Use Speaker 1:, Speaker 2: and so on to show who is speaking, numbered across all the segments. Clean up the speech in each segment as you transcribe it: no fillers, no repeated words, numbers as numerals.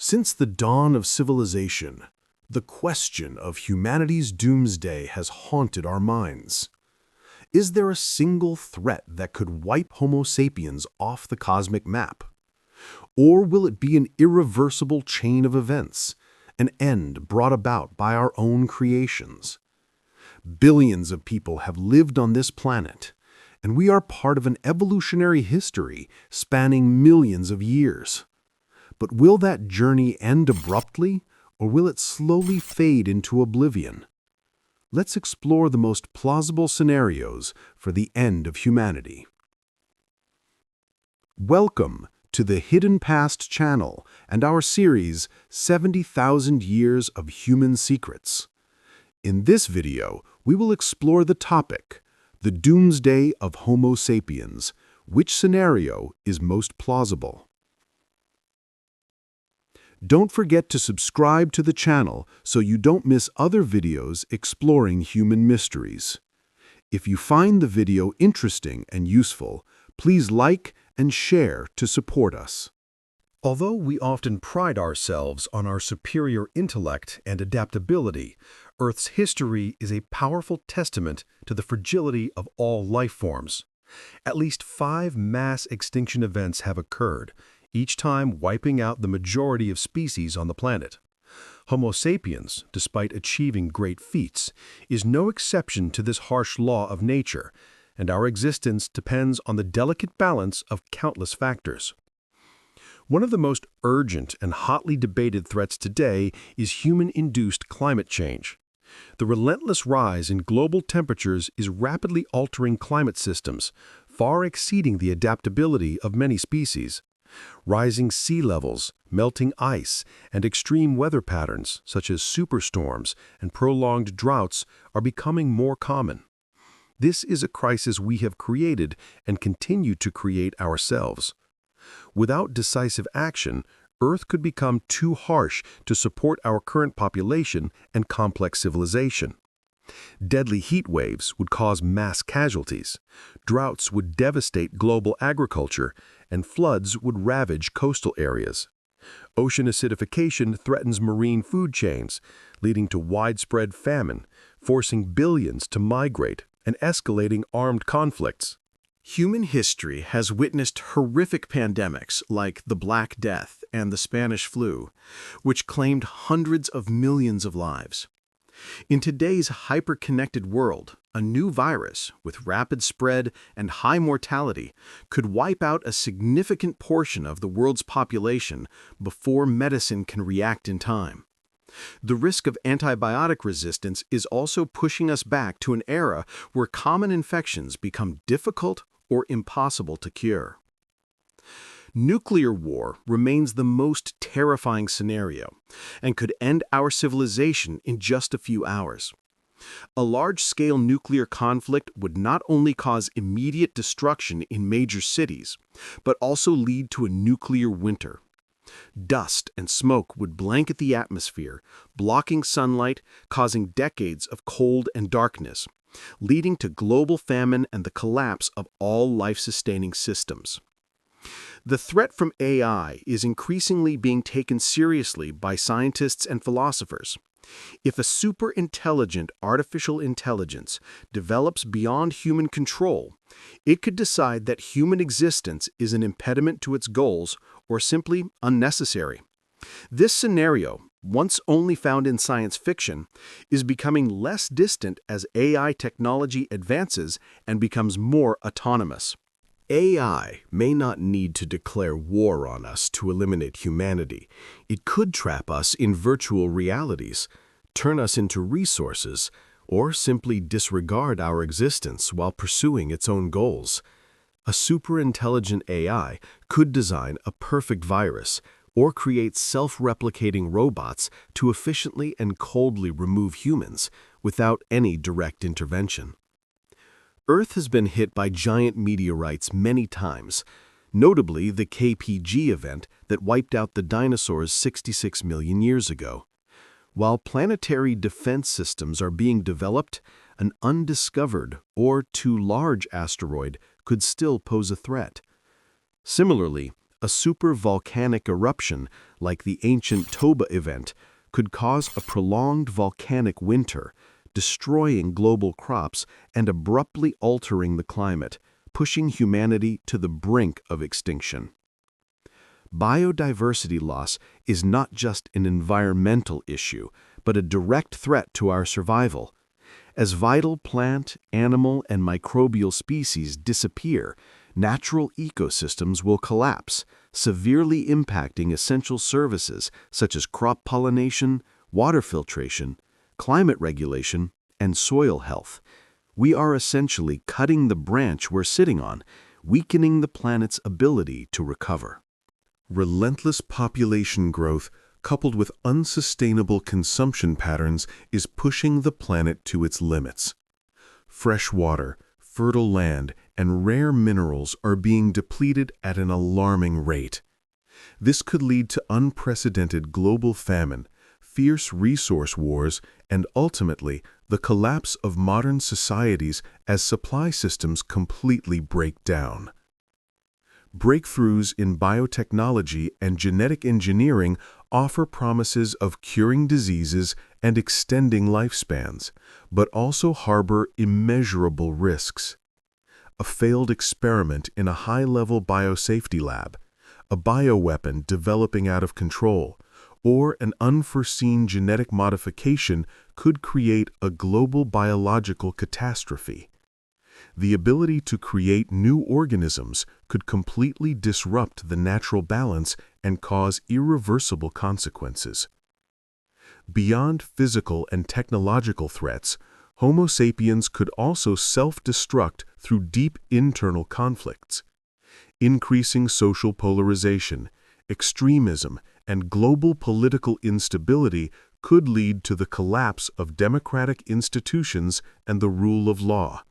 Speaker 1: Since the dawn of civilization, the question of humanity's doomsday has haunted our minds. Is there a single threat that could wipe Homo sapiens off the cosmic map? Or will it be an irreversible chain of events, an end brought about by our own creations? Billions of people have lived on this planet, and we are part of an evolutionary history spanning millions of years. But will that journey end abruptly, or will it slowly fade into oblivion? Let's explore the most plausible scenarios for the end of humanity. Welcome to the Hidden Past channel and our series 70,000 Years of Human Secrets. In this video, we will explore the topic, the doomsday of Homo sapiens. Which scenario is most plausible? Don't forget to subscribe to the channel so you don't miss other videos exploring human mysteries. If you find the video interesting and useful, please like and share to support us. Although we often pride ourselves on our superior intellect and adaptability, Earth's history is a powerful testament to the fragility of all life forms. At least 5 mass extinction events have occurred, each time wiping out the majority of species on the planet. Homo sapiens, despite achieving great feats, is no exception to this harsh law of nature, and our existence depends on the delicate balance of countless factors. One of the most urgent and hotly debated threats today is human-induced climate change. The relentless rise in global temperatures is rapidly altering climate systems, far exceeding the adaptability of many species. Rising sea levels, melting ice, and extreme weather patterns, such as superstorms and prolonged droughts, are becoming more common. This is a crisis we have created and continue to create ourselves. Without decisive action, Earth could become too harsh to support our current population and complex civilization. Deadly heat waves would cause mass casualties, droughts would devastate global agriculture, and floods would ravage coastal areas. Ocean acidification threatens marine food chains, leading to widespread famine, forcing billions to migrate, and escalating armed conflicts. Human history has witnessed horrific pandemics like the Black Death and the Spanish flu, which claimed hundreds of millions of lives. In today's hyper-connected world, a new virus with rapid spread and high mortality could wipe out a significant portion of the world's population before medicine can react in time. The risk of antibiotic resistance is also pushing us back to an era where common infections become difficult or impossible to cure. Nuclear war remains the most terrifying scenario and could end our civilization in just a few hours. A large-scale nuclear conflict would not only cause immediate destruction in major cities, but also lead to a nuclear winter. Dust and smoke would blanket the atmosphere, blocking sunlight, causing decades of cold and darkness, leading to global famine and the collapse of all life-sustaining systems. The threat from AI is increasingly being taken seriously by scientists and philosophers. If a super-intelligent artificial intelligence develops beyond human control, it could decide that human existence is an impediment to its goals or simply unnecessary. This scenario, once only found in science fiction, is becoming less distant as AI technology advances and becomes more autonomous. AI may not need to declare war on us to eliminate humanity. It could trap us in virtual realities, turn us into resources, or simply disregard our existence while pursuing its own goals. A superintelligent AI could design a perfect virus or create self-replicating robots to efficiently and coldly remove humans without any direct intervention. Earth has been hit by giant meteorites many times, notably the KPG event that wiped out the dinosaurs 66 million years ago. While planetary defense systems are being developed, an undiscovered or too large asteroid could still pose a threat. Similarly, A supervolcanic eruption, like the ancient Toba event, could cause a prolonged volcanic winter, destroying global crops and abruptly altering the climate, pushing humanity to the brink of extinction. Biodiversity loss is not just an environmental issue, but a direct threat to our survival. As vital plant, animal, and microbial species disappear, natural ecosystems will collapse, severely impacting essential services such as crop pollination, water filtration, climate regulation, and soil health. We are essentially cutting the branch we're sitting on, weakening the planet's ability to recover. Relentless population growth, coupled with unsustainable consumption patterns, is pushing the planet to its limits. Fresh water, fertile land, and rare minerals are being depleted at an alarming rate. This could lead to unprecedented global famine, fierce resource wars, and ultimately the collapse of modern societies as supply systems completely break down. Breakthroughs in biotechnology and genetic engineering offer promises of curing diseases and extending lifespans, but also harbor immeasurable risks. A failed experiment in a high-level biosafety lab, a bioweapon developing out of control, or an unforeseen genetic modification could create a global biological catastrophe. The ability to create new organisms could completely disrupt the natural balance and cause irreversible consequences. Beyond physical and technological threats, Homo sapiens could also self-destruct through deep internal conflicts. Increasing social polarization, extremism, and global political instability could lead to the collapse of democratic institutions and the rule of law.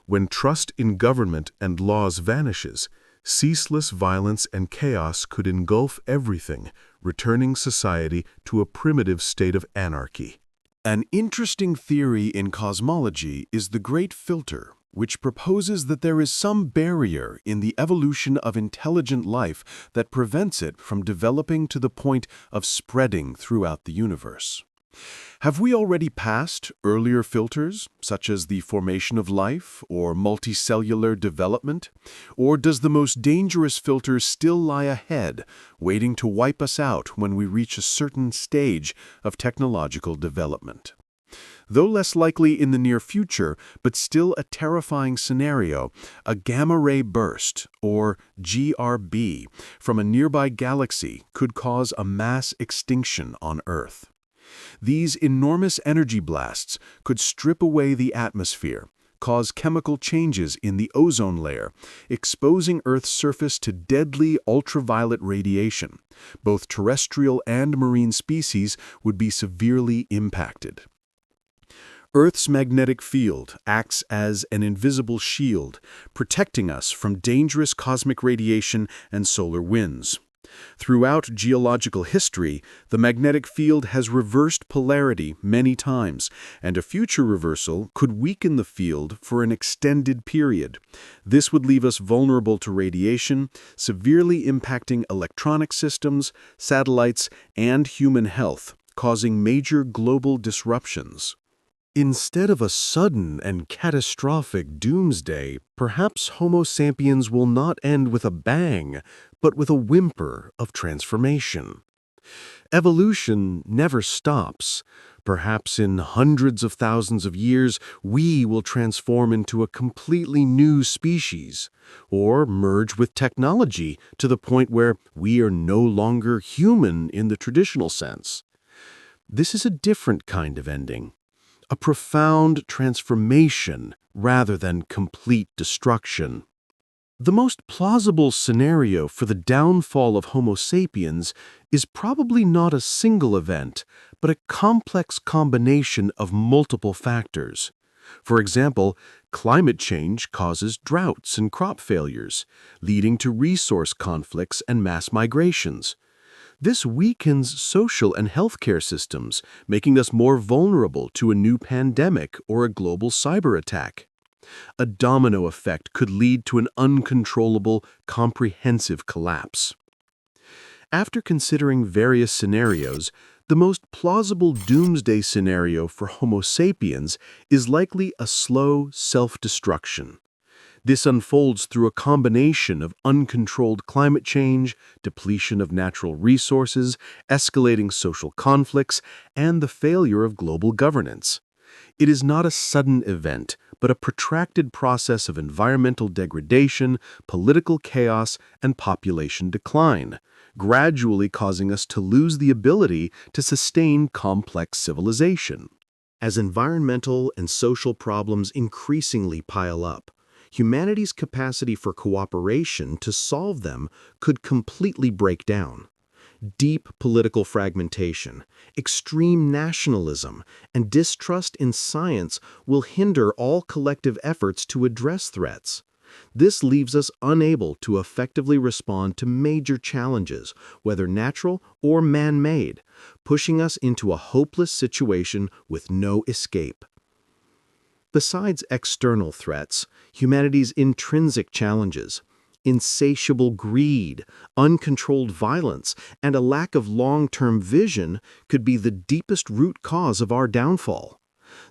Speaker 1: When trust in government and laws vanishes, ceaseless violence and chaos could engulf everything, returning society to a primitive state of anarchy. An interesting theory in cosmology is the Great Filter, which proposes that there is some barrier in the evolution of intelligent life that prevents it from developing to the point of spreading throughout the universe. Have we already passed earlier filters, such as the formation of life or multicellular development? Or does the most dangerous filter still lie ahead, waiting to wipe us out when we reach a certain stage of technological development? Though less likely in the near future, but still a terrifying scenario, a gamma-ray burst, or GRB, from a nearby galaxy could cause a mass extinction on Earth. These enormous energy blasts could strip away the atmosphere, cause chemical changes in the ozone layer, exposing Earth's surface to deadly ultraviolet radiation. Both terrestrial and marine species would be severely impacted. Earth's magnetic field acts as an invisible shield, protecting us from dangerous cosmic radiation and solar winds. Throughout geological history, the magnetic field has reversed polarity many times, and a future reversal could weaken the field for an extended period. This would leave us vulnerable to radiation, severely impacting electronic systems, satellites, and human health, causing major global disruptions. Instead of a sudden and catastrophic doomsday, perhaps Homo sapiens will not end with a bang, but with a whimper of transformation. Evolution never stops. Perhaps in hundreds of thousands of years, we will transform into a completely new species, or merge with technology to the point where we are no longer human in the traditional sense. This is a different kind of ending. A profound transformation rather than complete destruction. The most plausible scenario for the downfall of Homo sapiens is probably not a single event, but a complex combination of multiple factors. For example, climate change causes droughts and crop failures, leading to resource conflicts and mass migrations. This weakens social and healthcare systems, making us more vulnerable to a new pandemic or a global cyber attack. A domino effect could lead to an uncontrollable, comprehensive collapse. After considering various scenarios, the most plausible doomsday scenario for Homo sapiens is likely a slow self-destruction. This unfolds through a combination of uncontrolled climate change, depletion of natural resources, escalating social conflicts, and the failure of global governance. It is not a sudden event, but a protracted process of environmental degradation, political chaos, and population decline, gradually causing us to lose the ability to sustain complex civilization. As environmental and social problems increasingly pile up, humanity's capacity for cooperation to solve them could completely break down. Deep political fragmentation, extreme nationalism, and distrust in science will hinder all collective efforts to address threats. This leaves us unable to effectively respond to major challenges, whether natural or man-made, pushing us into a hopeless situation with no escape. Besides external threats, humanity's intrinsic challenges, insatiable greed, uncontrolled violence, and a lack of long-term vision could be the deepest root cause of our downfall.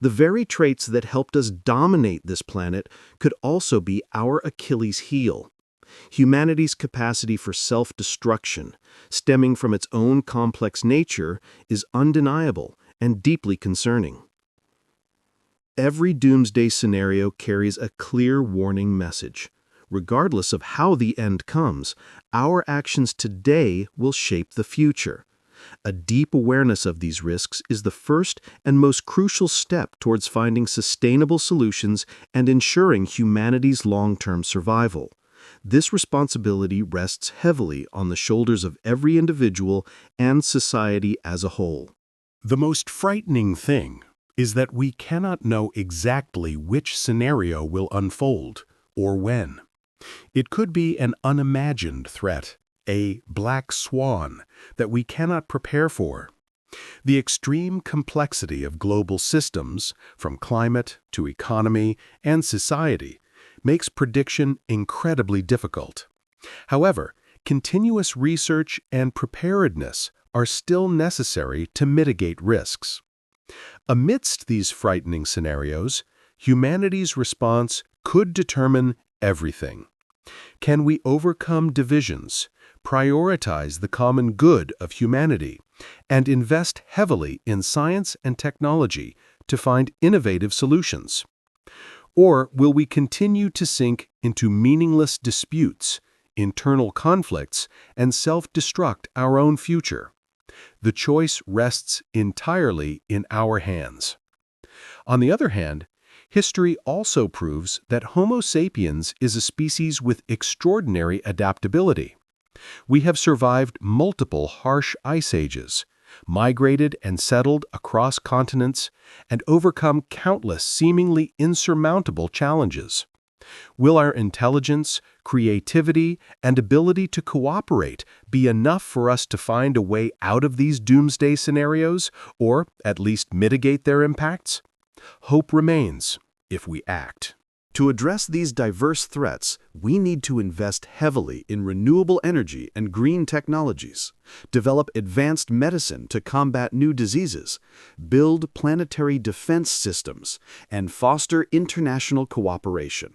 Speaker 1: The very traits that helped us dominate this planet could also be our Achilles heel. Humanity's capacity for self-destruction, stemming from its own complex nature, is undeniable and deeply concerning. Every doomsday scenario carries a clear warning message. Regardless of how the end comes, our actions today will shape the future. A deep awareness of these risks is the first and most crucial step towards finding sustainable solutions and ensuring humanity's long-term survival. This responsibility rests heavily on the shoulders of every individual and society as a whole. The most frightening thing is that we cannot know exactly which scenario will unfold or when. It could be an unimagined threat, a black swan that we cannot prepare for. The extreme complexity of global systems, from climate to economy and society, makes prediction incredibly difficult. However, continuous research and preparedness are still necessary to mitigate risks. Amidst these frightening scenarios, humanity's response could determine everything. Can we overcome divisions, prioritize the common good of humanity, and invest heavily in science and technology to find innovative solutions? Or will we continue to sink into meaningless disputes, internal conflicts, and self-destruct our own future? The choice rests entirely in our hands. On the other hand, history also proves that Homo sapiens is a species with extraordinary adaptability. We have survived multiple harsh ice ages, migrated and settled across continents, and overcome countless seemingly insurmountable challenges. Will our intelligence, creativity, and ability to cooperate be enough for us to find a way out of these doomsday scenarios, or at least mitigate their impacts? Hope remains if we act. To address these diverse threats, we need to invest heavily in renewable energy and green technologies, develop advanced medicine to combat new diseases, build planetary defense systems, and foster international cooperation.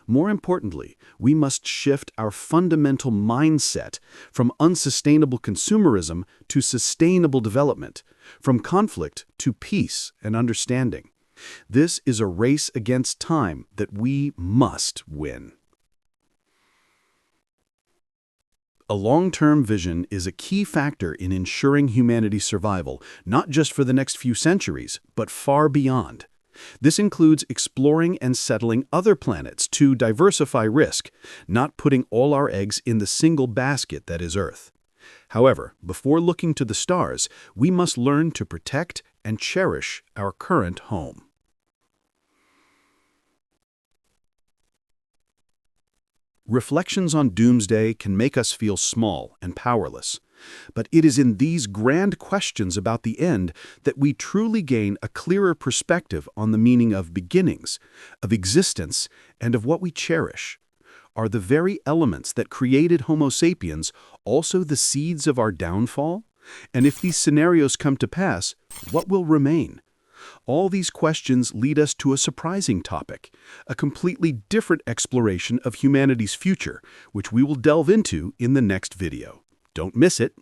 Speaker 1: More importantly, we must shift our fundamental mindset from unsustainable consumerism to sustainable development, from conflict to peace and understanding. This is a race against time that we must win. A long-term vision is a key factor in ensuring humanity's survival, not just for the next few centuries, but far beyond. This includes exploring and settling other planets to diversify risk, not putting all our eggs in the single basket that is Earth. However, before looking to the stars, we must learn to protect and cherish our current home. Reflections on doomsday can make us feel small and powerless, But it is in these grand questions about the end that we truly gain a clearer perspective on the meaning of beginnings, of existence, and of what we cherish. Are the very elements that created Homo sapiens also the seeds of our downfall? And if these scenarios come to pass, what will remain? All these questions lead us to a surprising topic, a completely different exploration of humanity's future, which we will delve into in the next video. Don't miss it.